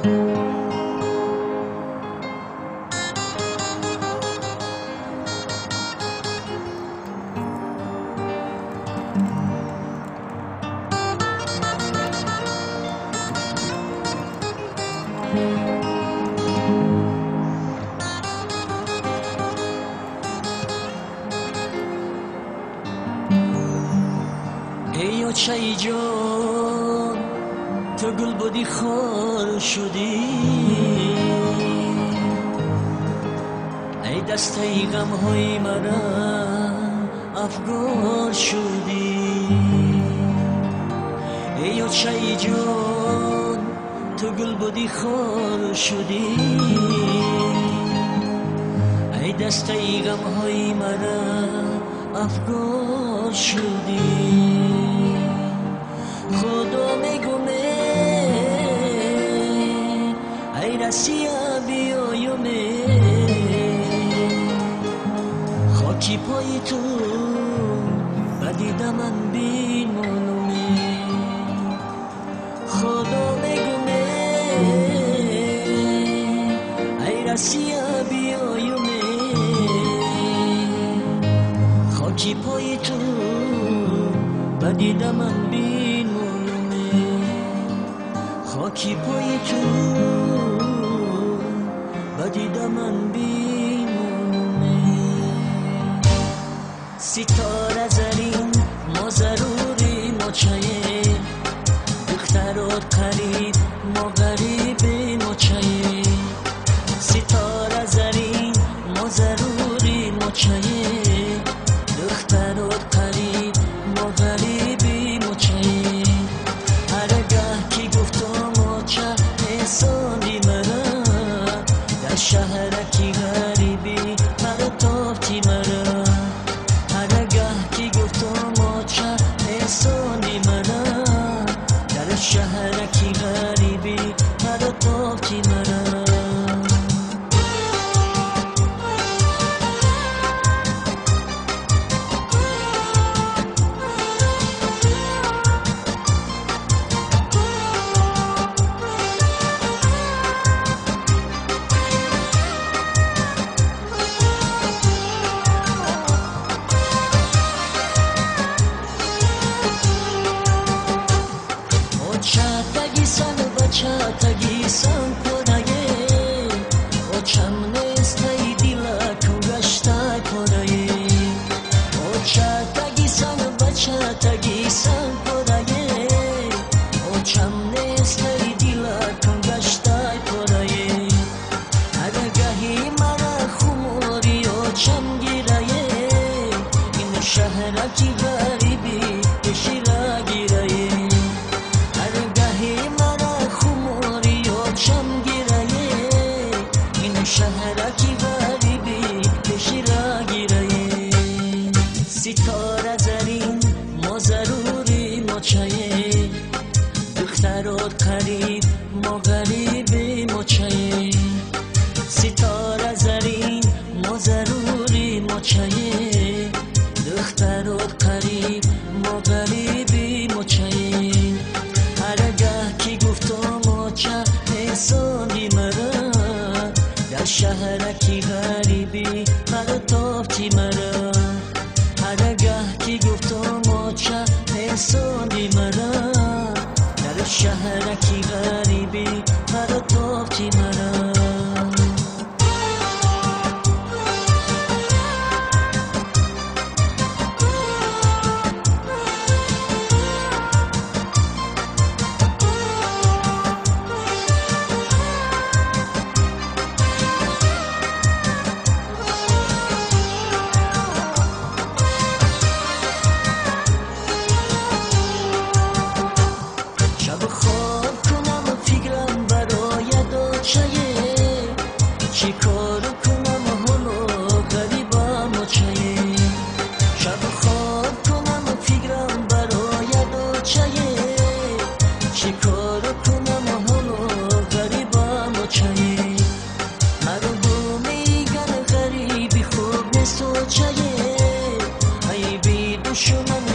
ای چای جان تو گل بودی خار شدی، ای دسته غم های مرا افگار شدی. ای چای جان تو گل بودی خار شدی، ای دسته غم های مرا افگار شدی. خدا میگمه ای رسیا بیایومه، خاکی پای تو بدیدم من بین مولومه. خدا میگمه ای رسیا بیایومه، خاکی پای تو بدیدم من بین مولومه. خاکی پای تو بدیدم من بین مولومه. ستاره زرین ما ضروری ما چایه، دخترات قریب ما غریب ما چایه. ستاره زرین ما ضروری ما چایه، دخترات قریب ما غریبی ما چایه. هرگاه کی گفتم ما چه احسانی مرا، در شهر کی غریبی مرا تافتی مرا. هرگاه کی گفتم ما چه احسانی مرا، در شهر کی غریبی مرا تافتی مرا. چاتگیسان کدایی او چم نیستی دیلا کنگشتا کدایی. او چاتگیسان بچاتگیسان کدایی او چم نیستی دیلا کنگشتا کدایی. هرگاهی مرا خموری او چم گیرایی، این شهر کی غریبی بشیرا گیرایی. شهر کی غریبی بشیرا گیرایی. ستاره زرین ما ضروری ما چایه، دخترات قریب ما غریب ما چایه. ستاره زرین ما ضروری ما چایه، دخترات قریب ما غریب ما چایه. هرگاه کی گفتم ما چه احسانی مرا، در شهر کی غریبی مرا تافتی مرا. هرگاه کی گفتم ما چه احسانی مرا، در شهر کی غریبی مرا تافتی مرا.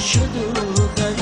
شدو غریب